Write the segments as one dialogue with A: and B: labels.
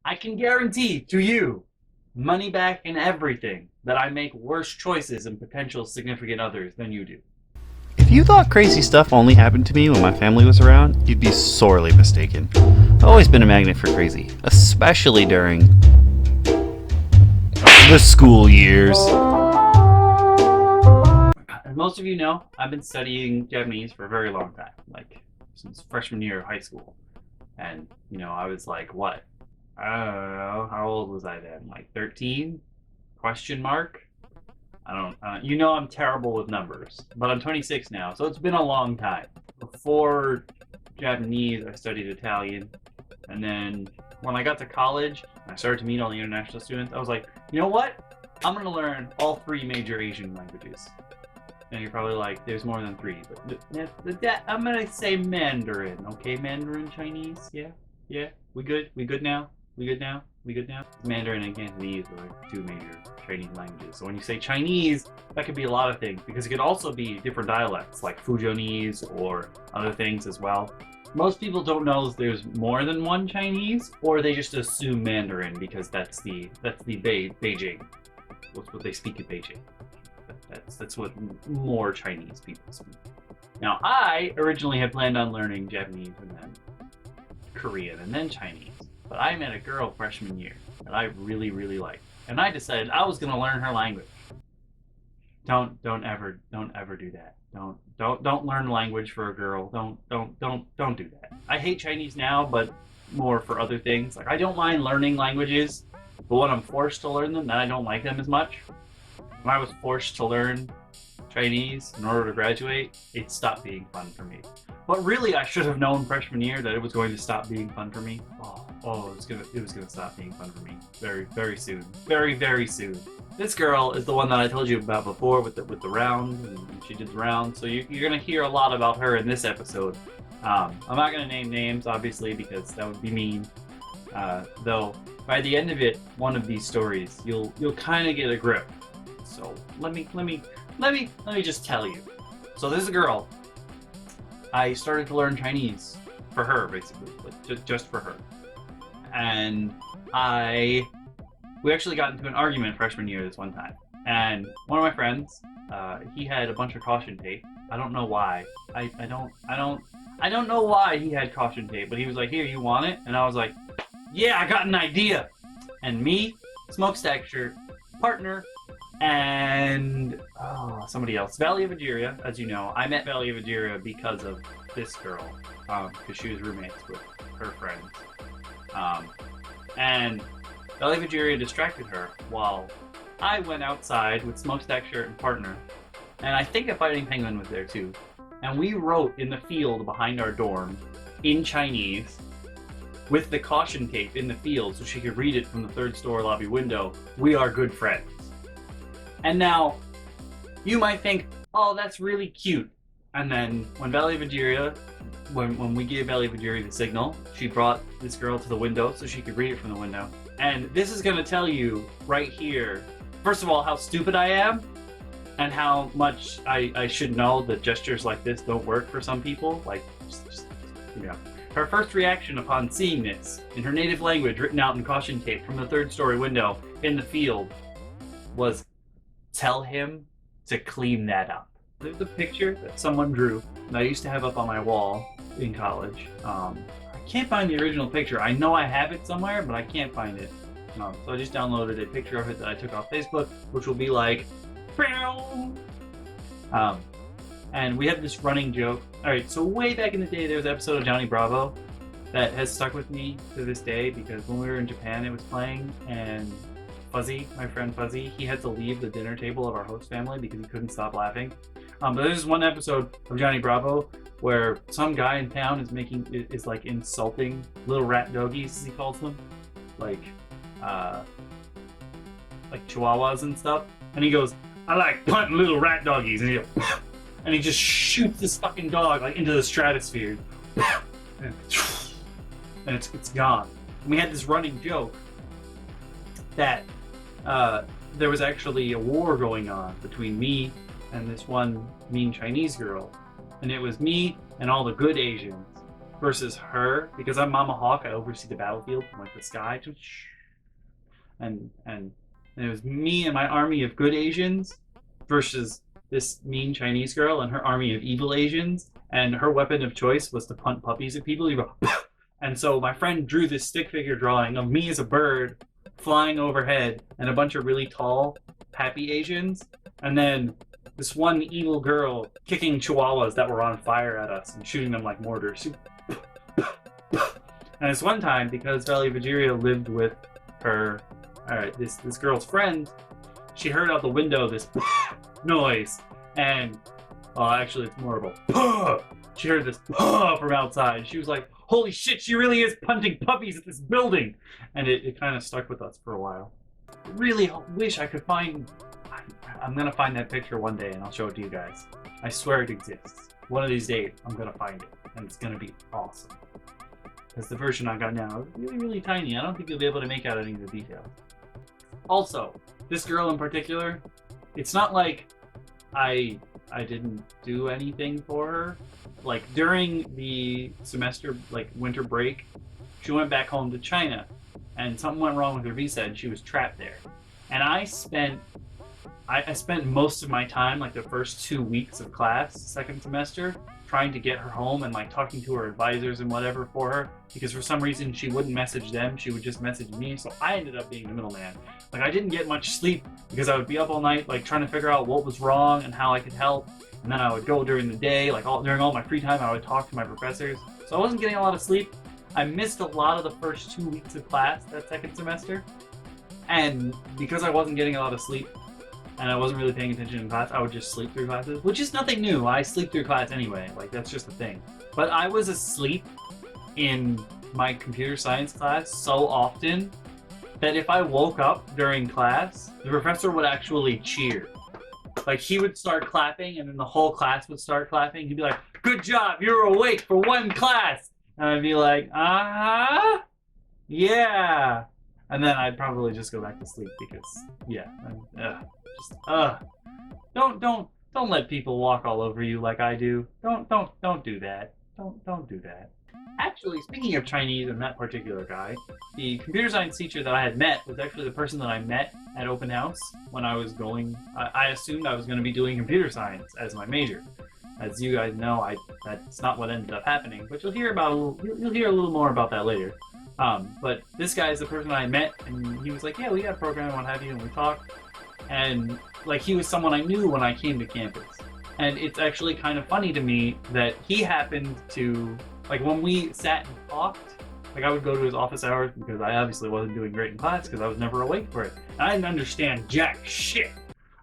A: I can guarantee to you, money back and everything, that I make worse choices in potential significant others than you do.
B: If you thought crazy stuff only happened to me when my family was around, you'd be sorely mistaken. I've always been a magnet for crazy, especially during the school years.
A: As most of you know, I've been studying Japanese for a very long time, like since freshman year of high school. And, I was like, what? I don't know. How old was I then? Like 13? Question mark? I don't, I'm terrible with numbers, but I'm 26 now, so it's been a long time. Before Japanese, I studied Italian. And then when I got to college, I started to meet all the international students. I was like, you know what? I'm going to learn all three major Asian languages. And you're probably like, there's more than three, but I'm going to say Mandarin, okay? Mandarin, Chinese, yeah. We good? We good now? We good now? We good now? Mandarin and Cantonese are like two major Chinese languages. So when you say Chinese, that could be a lot of things because it could also be different dialects like Fujianese or other things as well. Most people don't know if there's more than one Chinese, or they just assume Mandarin because that's the Beijing. That's what they speak in Beijing. That's what more Chinese people speak. Now, I originally had planned on learning Japanese and then Korean and then Chinese, but I met a girl freshman year that I really, really liked, and I decided I was going to learn her language. Don't ever do that. Don't learn language for a girl. Don't do that. I hate Chinese now, but more for other things. Like I don't mind learning languages, but when I'm forced to learn them, then I don't like them as much. When I was forced to learn Chinese in order to graduate, it stopped being fun for me. But really, I should have known freshman year that it was going to stop being fun for me. It was gonna stop being fun for me very, very soon. Very, very soon. This girl is the one that I told you about before with the round, and she did the round. So you're gonna hear a lot about her in this episode. I'm not gonna name names, obviously, because that would be mean. Though by the end of it, one of these stories, you'll kind of get a grip. So let me just tell you. So this is a girl. I started to learn Chinese for her, basically, like just for her. And we actually got into an argument freshman year this one time. And one of my friends, he had a bunch of caution tape. I don't know why. I don't know why he had caution tape, but he was like, "Here, you want it?" And I was like, "Yeah, I got an idea." And me, smokestack shirt, partner, and somebody else. Valley of Ageria, as you know. I met Valley of Ageria because of this girl, because she was roommates with her friends. And Valley of Ageria distracted her while I went outside with smokestack shirt and partner. And I think a fighting penguin was there too. And we wrote in the field behind our dorm in Chinese with the caution tape in the field so she could read it from the third story lobby window, "We are good friends." And now, you might think, oh, that's really cute. And then when Valley of Ageria, when we gave Valley of Ageria the signal, she brought this girl to the window so she could read it from the window. And this is going to tell you right here, first of all, how stupid I am and how much I should know that gestures like this don't work for some people. Like, Her first reaction upon seeing this in her native language written out in caution tape from the third story window in the field was, "Tell him to clean that up." There's a picture that someone drew that I used to have up on my wall in college. I can't find the original picture. I know I have it somewhere, but I can't find it. So I just downloaded a picture of it that I took off Facebook, which will be like, and we have this running joke. All right, so way back in the day, there was an episode of Johnny Bravo that has stuck with me to this day because when we were in Japan, it was playing, and Fuzzy, my friend Fuzzy, he had to leave the dinner table of our host family because he couldn't stop laughing. But there's one episode of Johnny Bravo where some guy in town is like insulting little rat doggies, as he calls them, like chihuahuas and stuff. And he goes, "I like punting little rat doggies," and he just shoots this fucking dog like into the stratosphere, and it's gone. And we had this running joke that there was actually a war going on between me and this one mean Chinese girl, and it was me and all the good Asians versus her, because I'm Mama Hawk, I oversee the battlefield from like the sky, and it was me and my army of good Asians versus this mean Chinese girl and her army of evil Asians, and her weapon of choice was to punt puppies at people. You go, and so my friend drew this stick figure drawing of me as a bird flying overhead and a bunch of really tall, happy Asians, and then this one evil girl kicking chihuahuas that were on fire at us and shooting them like mortars. And this one time, because Valley Vajiria lived with her, this girl's friend, she heard out the window this noise, and actually it's more of a she heard this from outside. She was like, holy shit, she really is punting puppies at this building. And it kind of stuck with us for a while. I really wish I could find, I'm gonna find that picture one day and I'll show it to you guys. I swear it exists. One of these days I'm gonna find it and it's gonna be awesome. Because the version I got now is really, really tiny. I don't think you'll be able to make out any of the details. Also, this girl in particular, it's not like I didn't do anything for her. Like during the semester, like winter break, she went back home to China and something went wrong with her visa and she was trapped there. And I spent most of my time, like the first 2 weeks of class, second semester, trying to get her home and like talking to her advisors and whatever for her, because for some reason she wouldn't message them, she would just message me. So I ended up being the middleman. Like I didn't get much sleep because I would be up all night like trying to figure out what was wrong and how I could help. And then I would go during the day, like during all my free time, I would talk to my professors. So I wasn't getting a lot of sleep. I missed a lot of the first 2 weeks of class that second semester. And because I wasn't getting a lot of sleep and I wasn't really paying attention in class, I would just sleep through classes, which is nothing new. I sleep through class anyway, like that's just a thing. But I was asleep in my computer science class so often that if I woke up during class, the professor would actually cheer. Like he would start clapping and then the whole class would start clapping. He'd be like, good job, you're awake for one class. And I'd be like, yeah. And then I'd probably just go back to sleep because, yeah, don't let people walk all over you like I do. Don't do that. Don't do that. Actually, speaking of Chinese and that particular guy, the computer science teacher that I had met was actually the person that I met at open house when I was going. I assumed I was going to be doing computer science as my major. As you guys know, that's not what ended up happening. But you'll hear a little more about that later. But this guy is the person I met, and he was like, "Yeah, we got a program and what have you," and we talked. And like he was someone I knew when I came to campus. And it's actually kind of funny to me that he happened to, like when we sat and talked, like I would go to his office hours because I obviously wasn't doing great in class because I was never awake for it. And I didn't understand jack shit.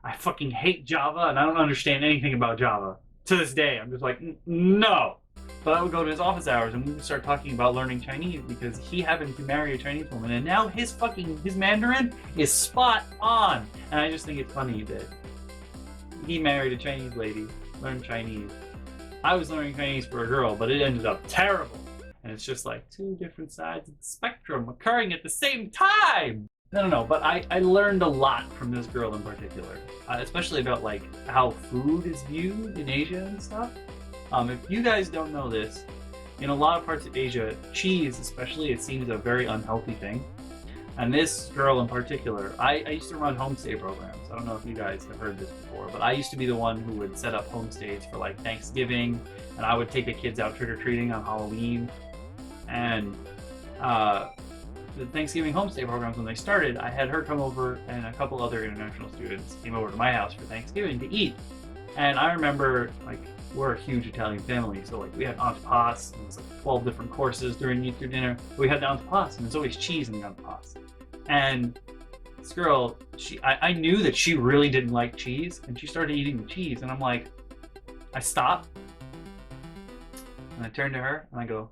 A: I fucking hate Java and I don't understand anything about Java. To this day, I'm just like, no. But I would go to his office hours and we would start talking about learning Chinese because he happened to marry a Chinese woman and now his Mandarin is spot on. And I just think it's funny that he married a Chinese lady, learned Chinese. I was learning Chinese for a girl, but it ended up terrible. And it's just like two different sides of the spectrum occurring at the same time. No, but I learned a lot from this girl in particular, especially about like how food is viewed in Asia and stuff. If you guys don't know this, in a lot of parts of Asia, cheese especially is seen as a very unhealthy thing. And this girl in particular, I used to run homestay programs. I don't know if you guys have heard this before, but I used to be the one who would set up homestays for like Thanksgiving, and I would take the kids out trick-or-treating on Halloween. And the Thanksgiving homestay programs, when they started, I had her come over and a couple other international students came over to my house for Thanksgiving to eat. And I remember, like, we're a huge Italian family, so like we had antipasto, and it was like 12 different courses during Easter dinner. We had the antipasto, and there's always cheese in the antipasto. And this girl, I knew that she really didn't like cheese, and she started eating the cheese, and I'm like, I stopped, and I turned to her, and I go,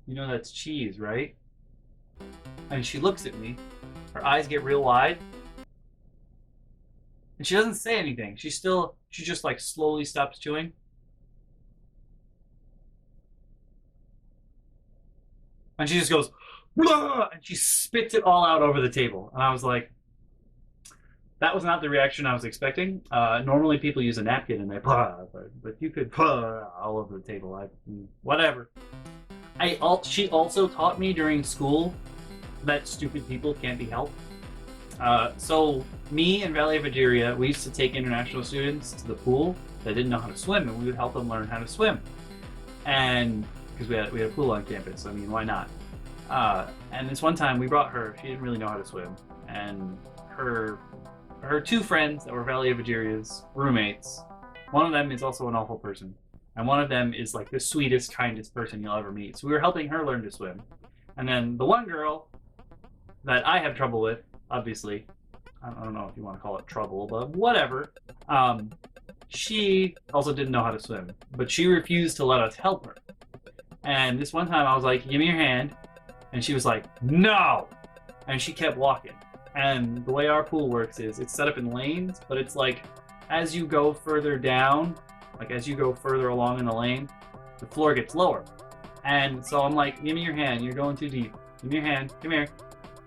A: you know that's cheese, right? And she looks at me, her eyes get real wide, and she doesn't say anything. She just like slowly stops chewing. And she just goes, blah! And she spits it all out over the table. And I was like, That was not the reaction I was expecting. Normally people use a napkin and they but you could all over the table. Whatever. She also taught me during school that stupid people can't be helped. So me and Valley of Ageria, we used to take international students to the pool that didn't know how to swim, and we would help them learn how to swim. And because we had a pool on campus, I mean, why not? And this one time we brought her. She didn't really know how to swim, and her two friends that were Valley of Ageria's roommates. One of them is also an awful person, and one of them is like the sweetest, kindest person you'll ever meet. So we were helping her learn to swim, and then the one girl that I have trouble with, obviously, I don't know if you want to call it trouble, but whatever. She also didn't know how to swim, but she refused to let us help her. And this one time I was like, give me your hand. And she was like, no. And she kept walking. And the way our pool works is it's set up in lanes, but it's like as you go further down, like as you go further along in the lane, the floor gets lower. And so I'm like, give me your hand. You're going too deep. Give me your hand. Come here.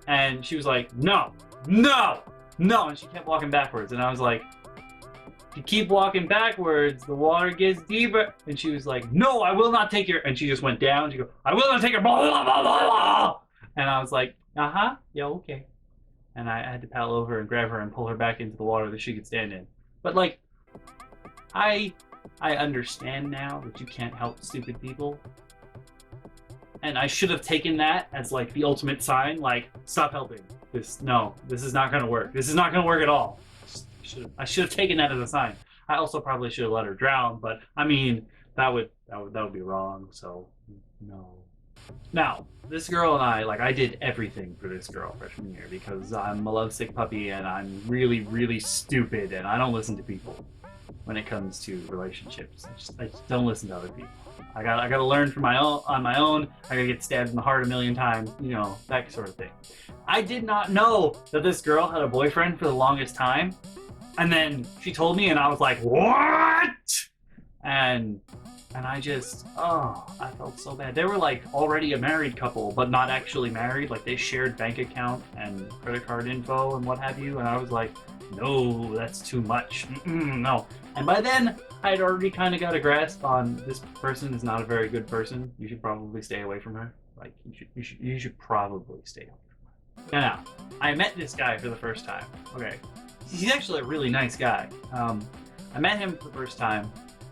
A: And she was like, no, no, no. And she kept walking backwards. And I was like, if you keep walking backwards, the water gets deeper. And she was like, no, I will not take your. And she just went down. She goes, I will not take your. Blah, blah, blah, blah, blah. And I was like, yeah, okay. And I had to paddle over and grab her and pull her back into the water that she could stand in. But like, I understand now that you can't help stupid people. And I should have taken that as like the ultimate sign, like, stop helping. This is not gonna work. This is not gonna work at all. I should have taken that as a sign. I also probably should have let her drown, but I mean, that would be wrong, so no. Now, this girl and I did everything for this girl freshman year because I'm a lovesick puppy and I'm really, really stupid and I don't listen to people when it comes to relationships. I just don't listen to other people. I gotta learn on my own. I gotta get stabbed in the heart a million times, that sort of thing. I did not know that this girl had a boyfriend for the longest time. And then she told me and I was like, what? And I just, I felt so bad. They were like already a married couple, but not actually married. Like they shared bank account and credit card info and what have you. And I was like, no, that's too much. No. And by then, I had already kind of got a grasp on this person is not a very good person. You should probably stay away from her. Like you should probably stay away from her. Now, I met this guy for the first time. Okay, he's actually a really nice guy. I met him for the first time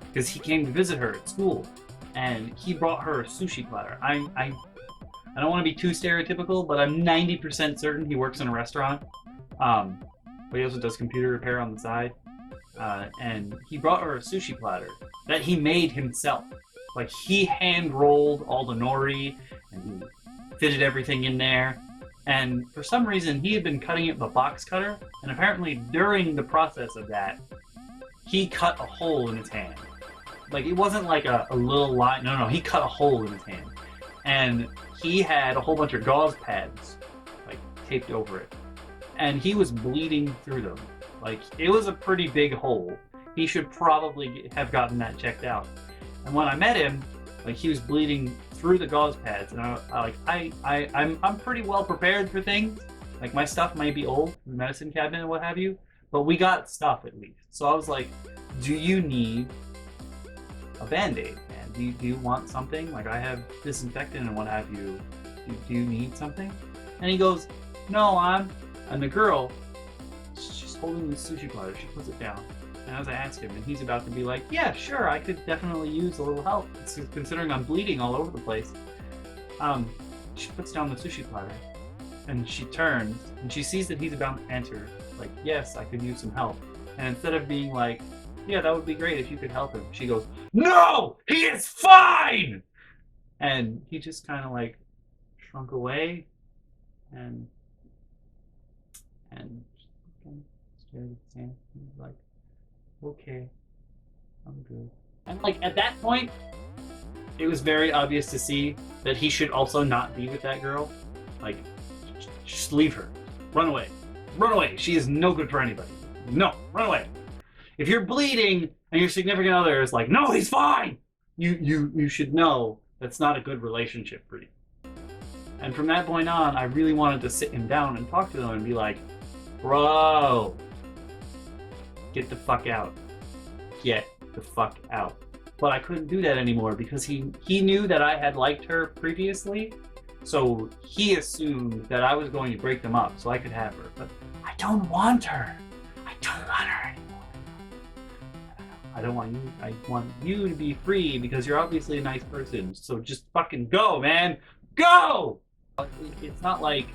A: because he came to visit her at school, and he brought her a sushi platter. I don't want to be too stereotypical, but I'm 90% certain he works in a restaurant. But he also does computer repair on the side. And he brought her a sushi platter that he made himself. Like he hand rolled all the nori and he fitted everything in there. And for some reason, he had been cutting it with a box cutter. And apparently during the process of that, he cut a hole in his hand. Like it wasn't like a little line. No, he cut a hole in his hand. And he had a whole bunch of gauze pads like taped over it. And he was bleeding through them. Like, it was a pretty big hole. He should probably have gotten that checked out. And when I met him, like, he was bleeding through the gauze pads. And I'm pretty well prepared for things. Like, my stuff might be old, the medicine cabinet and what have you. But we got stuff, at least. So I was like, do you need a Band-Aid, man? Do you want something? Like, I have disinfectant and what have you. Do you need something? And he goes, no, and the girl, she's holding this sushi platter. She puts it down. And as I ask him, and he's about to be like, yeah, sure, I could definitely use a little help, considering I'm bleeding all over the place. She puts down the sushi platter. And she turns, and she sees that he's about to answer, like, yes, I could use some help. And instead of being like, yeah, that would be great if you could help him, she goes, no, he is fine! And he just kind of like shrunk away and stared at the sand. He was like, okay, I'm good. And like at that point, it was very obvious to see that he should also not be with that girl. Like, just leave her. Run away. Run away. She is no good for anybody. No, run away. If you're bleeding and your significant other is like, no, he's fine, you should know that's not a good relationship for you. And from that point on, I really wanted to sit him down and talk to him and be like, bro, Get the fuck out. Get the fuck out. But I couldn't do that anymore because he knew that I had liked her previously, so he assumed that I was going to break them up so I could have her. But I don't want her. I don't want her anymore. I don't want you. I want you to be free because you're obviously a nice person. So just fucking go, man. Go! It's not like...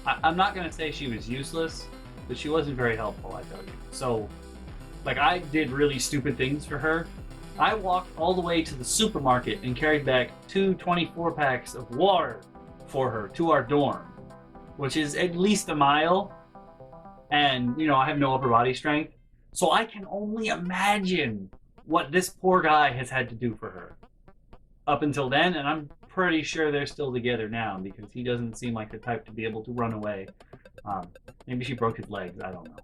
A: I'm not going to say she was useless, but she wasn't very helpful, I tell you. So, like, I did really stupid things for her. I walked all the way to the supermarket and carried back 2 24-packs of water for her to our dorm, which is at least a mile. And, you know, I have no upper body strength. So I can only imagine what this poor guy has had to do for her up until then, and I'm pretty sure they're still together now because he doesn't seem like the type to be able to run away. Maybe she broke his legs, I don't know.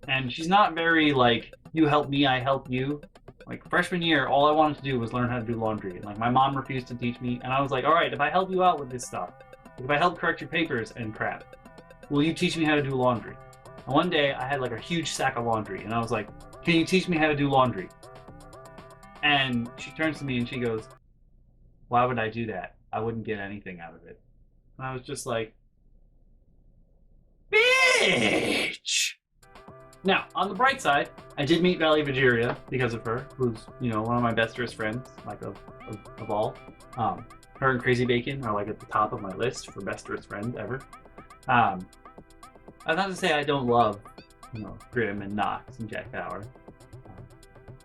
A: And she's not very like, you help me, I help you. Like freshman year, all I wanted to do was learn how to do laundry. Like my mom refused to teach me, and I was like, all right, if I help you out with this stuff, if I help correct your papers and crap, will you teach me how to do laundry? And one day I had like a huge sack of laundry, and I was like, can you teach me how to do laundry? And she turns to me and she goes, why would I do that? I wouldn't get anything out of it. And I was just like, bitch! Now, on the bright side, I did meet Valley Vajiria because of her, who's, you know, one of my bestest friends, like of all. Her and Crazy Bacon are like at the top of my list for bestest friends ever. That's not to say I don't love, you know, Grim and Knox and Jack Bauer.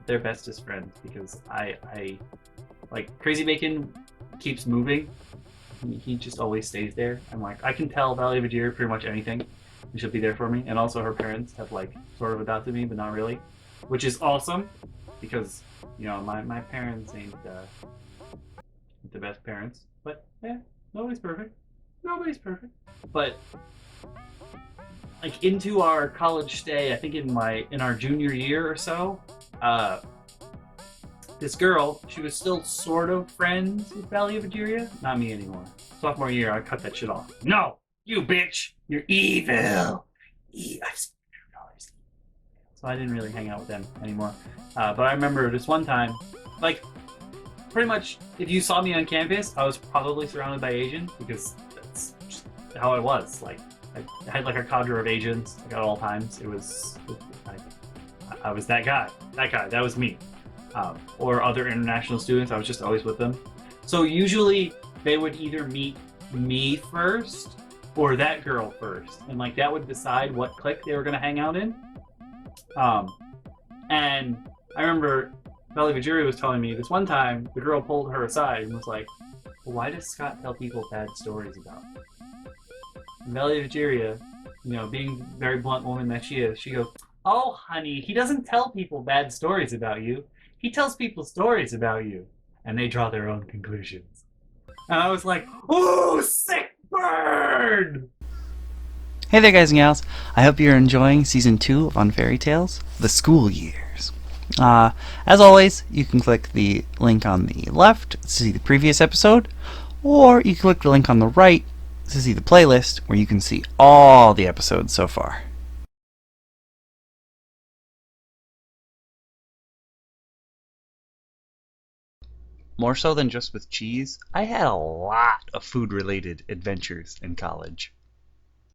A: They're bestest friends because I like Crazy Bacon keeps moving. He just always stays there. I'm like, I can tell Valley Vajiria pretty much anything, and she'll be there for me. And also her parents have like sort of adopted me, but not really, which is awesome because, you know, my parents ain't the best parents, but yeah, nobody's perfect. Nobody's perfect. But like into our college stay, I think in our junior year or so, this girl, she was still sort of friends with Valley Vajiria. Not me anymore. Sophomore year, I cut that shit off. No! You bitch! You're evil! So I didn't really hang out with them anymore. But I remember this one time, like, pretty much, if you saw me on campus, I was probably surrounded by Asians because that's just how I was. Like, I had like a cadre of Asians like, at all times. I was that guy. That was me. Or other international students, I was just always with them. So usually they would either meet me first or that girl first, and like that would decide what clique they were gonna hang out in. And I remember Valley Vajiria was telling me this one time the girl pulled her aside and was like, well, why does Scott tell people bad stories about me? And Valley Vajiria, you know, being the very blunt woman that she is, she goes, oh honey, he doesn't tell people bad stories about you. He tells people stories about you, and they draw their own conclusions. And I was like, ooh, sick bird!
B: Hey there, guys and gals. I hope you're enjoying Season 2 of On Fairy Tales, The School Years. As always, you can click the link on the left to see the previous episode, or you can click the link on the right to see the playlist, where you can see all the episodes so far. More so than just with cheese, I had a lot of food-related adventures in college.